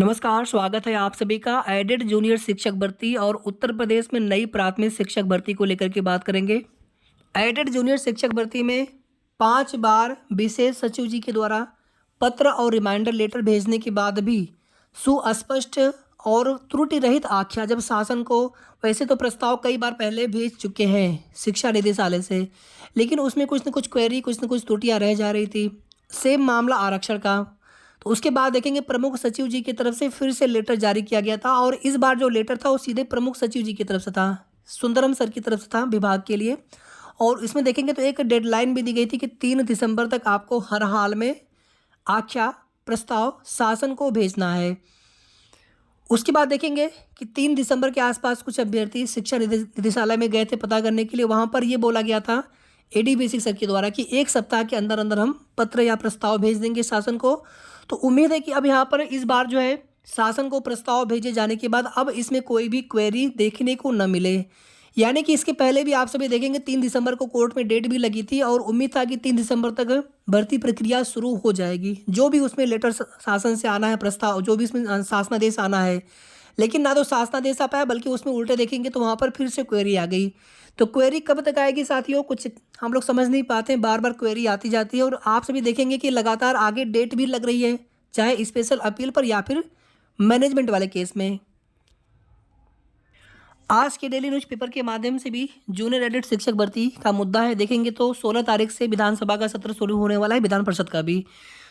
नमस्कार, स्वागत है आप सभी का एडेड जूनियर शिक्षक भर्ती और उत्तर प्रदेश में नई प्राथमिक शिक्षक भर्ती को लेकर के बात करेंगे। एडेड जूनियर शिक्षक भर्ती में 5 बार विशेष सचिव जी के द्वारा पत्र और रिमाइंडर लेटर भेजने के बाद भी सुस्पष्ट और त्रुटि रहित आख्या जब शासन को वैसे तो प्रस्ताव कई बार पहले भेज चुके हैं शिक्षा निदेशालय से, लेकिन उसमें कुछ न कुछ क्वेरी कुछ न कुछ त्रुटियां रह जा रही थी। सेम मामला आरक्षण का। तो उसके बाद देखेंगे प्रमुख सचिव जी की तरफ से फिर से लेटर जारी किया गया था और इस बार जो लेटर था वो सीधे प्रमुख सचिव जी की तरफ से था, सुंदरम सर की तरफ से था विभाग के लिए। और इसमें देखेंगे तो एक डेडलाइन भी दी गई थी कि 3 दिसंबर तक आपको हर हाल में आख्या प्रस्ताव शासन को भेजना है। उसके बाद देखेंगे कि 3 दिसंबर के आसपास कुछ अभ्यर्थी शिक्षा निदेशालय में गए थे पता करने के लिए। वहाँ पर ये बोला गया था एडीबीसी सर के द्वारा कि 1 सप्ताह के अंदर अंदर हम पत्र या प्रस्ताव भेज देंगे शासन को। तो उम्मीद है कि अब यहाँ पर इस बार जो है शासन को प्रस्ताव भेजे जाने के बाद अब इसमें कोई भी क्वेरी देखने को न मिले। यानी कि इसके पहले भी आप सभी देखेंगे 3 दिसंबर को कोर्ट में डेट भी लगी थी और उम्मीद था कि 3 दिसंबर तक भर्ती प्रक्रिया शुरू हो जाएगी, जो भी उसमें लेटर शासन से आना है, प्रस्ताव जो भी इसमें शासनादेश आना है। लेकिन ना तो शासनादेश आ पाया बल्कि उसमें उल्टे देखेंगे तो वहाँ पर फिर से क्वेरी आ गई। तो क्वेरी कब तक आएगी साथियों, कुछ हम लोग समझ नहीं पाते हैं, बार बार क्वेरी आती जाती है। और आप सभी देखेंगे कि लगातार आगे डेट भी लग रही है, चाहे स्पेशल अपील पर या फिर मैनेजमेंट वाले केस में। आज के डेली न्यूज़पेपर के माध्यम से भी जूनियर एडेड शिक्षक भर्ती का मुद्दा है। देखेंगे तो 16 तारीख से विधानसभा का सत्र शुरू होने वाला है, विधान परिषद का भी।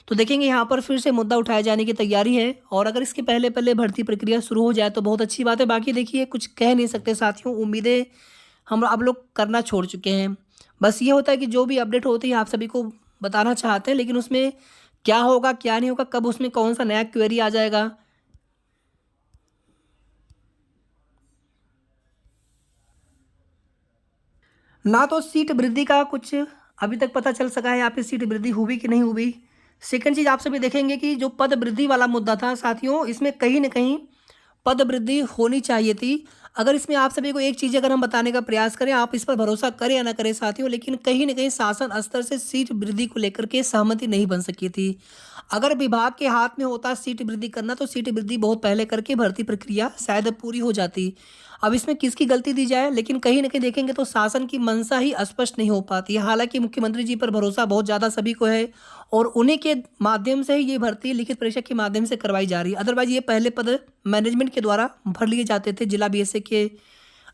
तो देखेंगे यहाँ पर फिर से मुद्दा उठाए जाने की तैयारी है और अगर इसके पहले पहले भर्ती प्रक्रिया शुरू हो जाए तो बहुत अच्छी बात है। बाकी देखिए कुछ कह नहीं सकते साथियों, उम्मीदें हम अब लोग करना छोड़ चुके हैं। बस ये होता है कि जो भी अपडेट होती है आप सभी को बताना चाहते हैं, लेकिन उसमें क्या होगा क्या नहीं होगा, कब उसमें कौन सा नया क्वेरी आ जाएगा, ना तो सीट वृद्धि का कुछ अभी तक पता चल सका है, यहाँ पे सीट वृद्धि हुई कि नहीं हुई। सेकंड चीज़ आप सभी देखेंगे कि जो पद वृद्धि वाला मुद्दा था साथियों, इसमें कहीं ना कहीं पद वृद्धि होनी चाहिए थी। अगर इसमें आप सभी को एक चीज़ अगर हम बताने का प्रयास करें, आप इस पर भरोसा करें या ना करें साथियों, लेकिन कहीं ना कहीं शासन स्तर से सीट वृद्धि को लेकर के सहमति नहीं बन सकी थी। अगर विभाग के हाथ में होता सीट वृद्धि करना तो सीट वृद्धि बहुत पहले करके भर्ती प्रक्रिया शायद पूरी हो जाती। अब इसमें किसकी गलती दी जाए, लेकिन कहीं ना कहीं देखेंगे तो शासन की मंशा ही स्पष्ट नहीं हो पाती है। हालांकि मुख्यमंत्री जी पर भरोसा बहुत ज़्यादा सभी को है और उन्हीं के माध्यम से ही ये भर्ती लिखित परीक्षा के माध्यम से करवाई जा रही है। अदरवाइज ये पहले पद मैनेजमेंट के द्वारा भर लिए जाते थे जिला बीएसए के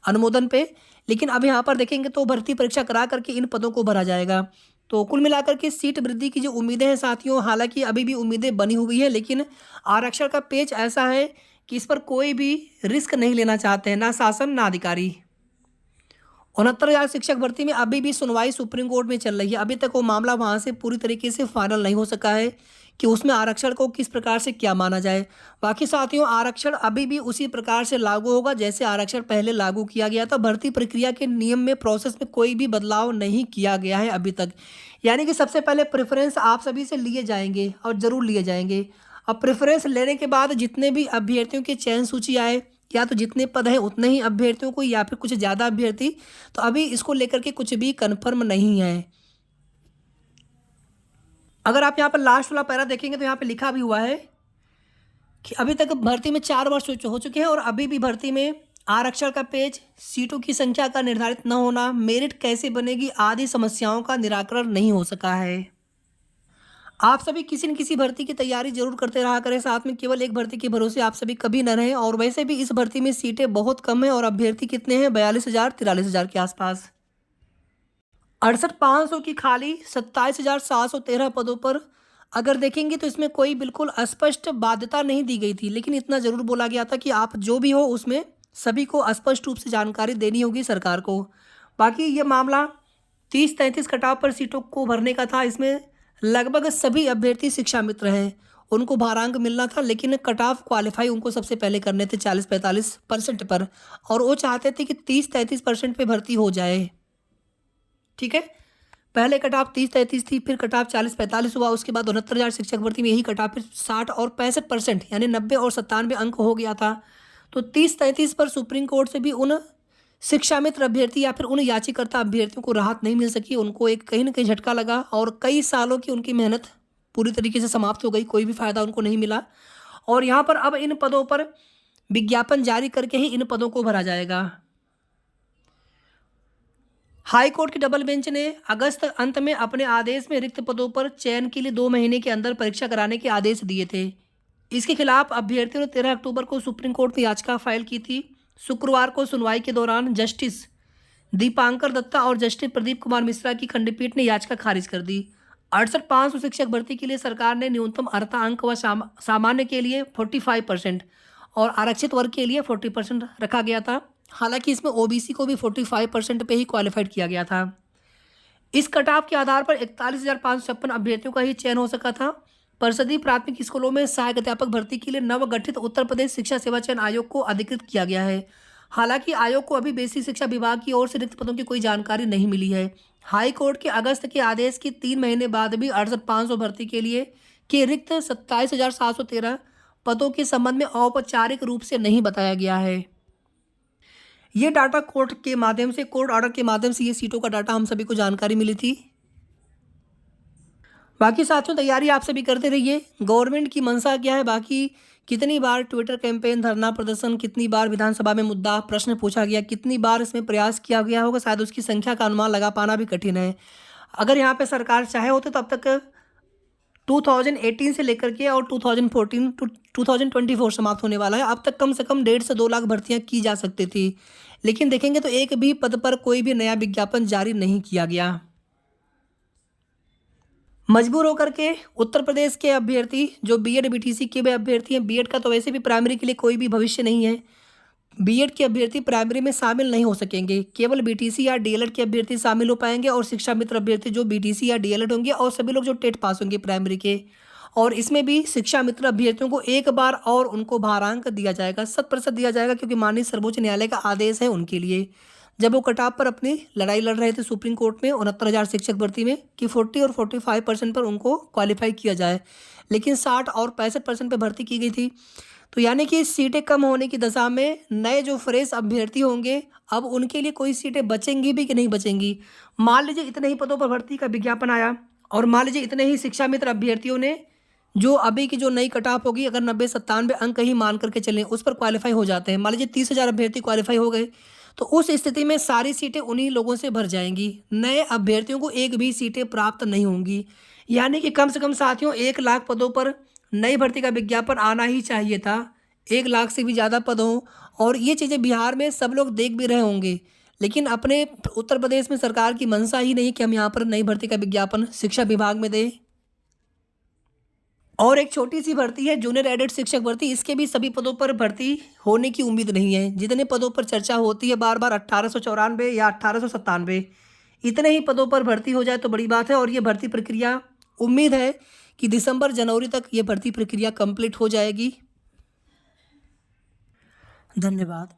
अनुमोदन पे, लेकिन अब यहाँ पर देखेंगे तो भर्ती परीक्षा करा करके इन पदों को भरा जाएगा। तो कुल मिलाकर के सीट वृद्धि की जो उम्मीदें हैं साथियों, हालांकि अभी भी उम्मीदें बनी हुई है, लेकिन आरक्षण का पेच ऐसा है कि इस पर कोई भी रिस्क नहीं लेना चाहते हैं, ना शासन ना अधिकारी। 69,000 शिक्षक भर्ती में अभी भी सुनवाई सुप्रीम कोर्ट में चल रही है। अभी तक वो मामला वहाँ से पूरी तरीके से फाइनल नहीं हो सका है कि उसमें आरक्षण को किस प्रकार से क्या माना जाए। बाकी साथियों आरक्षण अभी भी उसी प्रकार से लागू होगा जैसे आरक्षण पहले लागू किया गया था। भर्ती प्रक्रिया के नियम में प्रोसेस में कोई भी बदलाव नहीं किया गया है अभी तक। यानी कि सबसे पहले प्रेफरेंस आप सभी से लिए जाएंगे और ज़रूर लिए जाएंगे। अब प्रेफरेंस लेने के बाद जितने भी अभ्यर्थियों की चयन सूची आए, या तो जितने पद हैं उतने ही अभ्यर्थियों को या फिर कुछ ज़्यादा अभ्यर्थी, तो अभी इसको लेकर के कुछ भी कन्फर्म नहीं है। अगर आप यहाँ पर लास्ट वाला पैरा देखेंगे तो यहाँ पे लिखा भी हुआ है कि अभी तक भर्ती में 4 वर्ष हो चुके हैं और अभी भी भर्ती में आरक्षण का पेज, सीटों की संख्या का निर्धारित न होना, मेरिट कैसे बनेगी आदि समस्याओं का निराकरण नहीं हो सका है। आप सभी किसी न किसी भर्ती की तैयारी जरूर करते रहा करें, साथ में केवल एक भर्ती के भरोसे आप सभी कभी न रहें। और वैसे भी इस भर्ती में सीटें बहुत कम हैं और अभ्यर्थी कितने हैं, 42,000 43,000 के आसपास। 68,500 की खाली 27,713 पदों पर अगर देखेंगे तो इसमें कोई बिल्कुल स्पष्ट बाध्यता नहीं दी गई थी, लेकिन इतना जरूर बोला गया था कि आप जो भी हो उसमें सभी को स्पष्ट रूप से जानकारी देनी होगी सरकार को। बाकी ये मामला 30-33 कटाव पर सीटों को भरने का था। इसमें लगभग सभी अभ्यर्थी शिक्षा मित्र हैं, उनको भारांक मिलना था, लेकिन कट ऑफ क्वालिफाई उनको सबसे पहले करने थे 40-45% पर, और वो चाहते थे कि 30-33% पे भर्ती हो जाए। ठीक है, पहले कट ऑफ 30-33 थी, फिर कट ऑफ 40-45 हुआ, उसके बाद 69,000 शिक्षक भर्ती में यही कट ऑफ फिर 60 और 65% यानी 90 और 97 अंक हो गया था। तो 30-33 पर सुप्रीम कोर्ट से भी उन शिक्षा मित्र अभ्यर्थी या फिर उन याचिकाकर्ता अभ्यर्थियों को राहत नहीं मिल सकी। उनको एक कहीं ना कहीं झटका लगा और कई सालों की उनकी मेहनत पूरी तरीके से समाप्त हो गई, कोई भी फायदा उनको नहीं मिला। और यहाँ पर अब इन पदों पर विज्ञापन जारी करके ही इन पदों को भरा जाएगा। हाई कोर्ट की डबल बेंच ने अगस्त अंत में अपने आदेश में रिक्त पदों पर चयन के लिए 2 महीने के अंदर परीक्षा कराने के आदेश दिए थे। इसके खिलाफ अभ्यर्थियों ने 13 अक्टूबर को सुप्रीम कोर्ट में याचिका फाइल की थी। शुक्रवार को सुनवाई के दौरान जस्टिस दीपांकर दत्ता और जस्टिस प्रदीप कुमार मिश्रा की खंडपीठ ने याचिका खारिज कर दी। 68,500 शिक्षक भर्ती के लिए सरकार ने न्यूनतम अर्हता अंक व सामान्य के लिए 45% और आरक्षित वर्ग के लिए 40% रखा गया था। हालांकि इसमें ओबीसी को भी 45% पे ही क्वालिफाइड किया गया था। इस कटाव के आधार पर 41,556 अभ्यर्थियों का ही चयन हो सका था। परिषदीय प्राथमिक स्कूलों में सहायक अध्यापक भर्ती के लिए नवगठित उत्तर प्रदेश शिक्षा सेवा चयन आयोग को अधिकृत किया गया है। हालांकि आयोग को अभी बेसिक शिक्षा विभाग की ओर से रिक्त पदों की कोई जानकारी नहीं मिली है। हाई कोर्ट के अगस्त के आदेश के 3 महीने बाद भी 68,500 भर्ती के लिए के रिक्त 27,713 पदों के संबंध में औपचारिक रूप से नहीं बताया गया है। ये डाटा कोर्ट ऑर्डर के माध्यम से ये सीटों का डाटा हम सभी को जानकारी मिली थी। बाकी साथियों तैयारी आप सभी करते रहिए। गवर्नमेंट की मंशा क्या है, बाकी कितनी बार ट्विटर कैंपेन, धरना प्रदर्शन, कितनी बार विधानसभा में मुद्दा प्रश्न पूछा गया, कितनी बार इसमें प्रयास किया गया होगा, शायद उसकी संख्या का अनुमान लगा पाना भी कठिन है। अगर यहाँ पे सरकार चाहे होते तो अब तक 2018 से लेकर के और 2014 टू 2024 समाप्त होने वाला है, अब तक कम से कम 1.5 से 2 लाख भर्तियां की जा सकती थी। लेकिन देखेंगे तो एक भी पद पर कोई भी नया विज्ञापन जारी नहीं किया गया। मजबूर होकर के उत्तर प्रदेश के अभ्यर्थी जो बीएड बीटीसी के भी अभ्यर्थी हैं, बीएड का तो वैसे भी प्राइमरी के लिए कोई भी भविष्य नहीं है, बीएड के अभ्यर्थी प्राइमरी में शामिल नहीं हो सकेंगे। केवल बीटीसी या डीएलएड के अभ्यर्थी शामिल हो पाएंगे और शिक्षा मित्र अभ्यर्थी जो बीटीसी या डीएलएड होंगे और सभी लोग जो टेट पास होंगे प्राइमरी के। और इसमें भी शिक्षा मित्र अभ्यर्थियों को एक बार और उनको भारांक दिया जाएगा, 100% दिया जाएगा, क्योंकि माननीय सर्वोच्च न्यायालय का आदेश है उनके लिए। जब वो कटाव पर अपनी लड़ाई लड़ रहे थे सुप्रीम कोर्ट में 69,000 शिक्षक भर्ती में कि 40 और 45% पर उनको क्वालिफाई किया जाए, लेकिन 60 और 65% पर भर्ती की गई थी। तो यानी कि सीटें कम होने की दशा में नए जो फ्रेश अभ्यर्थी होंगे अब उनके लिए कोई सीटें बचेंगी भी कि नहीं बचेंगी। मान लीजिए इतने ही पदों पर भर्ती का विज्ञापन आया और मान लीजिए इतने ही शिक्षा मित्र अभ्यर्थियों ने जो अभी की जो नई कट ऑफ होगी, अगर 90-97 अंक ही मान करके चलें, उस पर क्वालिफाई हो जाते हैं। मान लीजिए 30,000 अभ्यर्थी क्वालिफाई हो गए तो उस स्थिति में सारी सीटें उन्हीं लोगों से भर जाएंगी, नए अभ्यर्थियों को एक भी सीटें प्राप्त नहीं होंगी। यानी कि कम से कम साथियों 1 लाख पदों पर नई भर्ती का विज्ञापन आना ही चाहिए था। 1 लाख से भी ज़्यादा पद हों और ये चीज़ें बिहार में सब लोग देख भी रहे होंगे, लेकिन अपने उत्तर प्रदेश में सरकार की मंशा ही नहीं कि हम यहाँ पर नई भर्ती का विज्ञापन शिक्षा विभाग में दें। और एक छोटी सी भर्ती है जूनियर एडेड शिक्षक भर्ती, इसके भी सभी पदों पर भर्ती होने की उम्मीद नहीं है। जितने पदों पर चर्चा होती है बार बार 1894 या 1897, इतने ही पदों पर भर्ती हो जाए तो बड़ी बात है। और ये भर्ती प्रक्रिया उम्मीद है कि दिसंबर जनवरी तक ये भर्ती प्रक्रिया कंप्लीट हो जाएगी। धन्यवाद।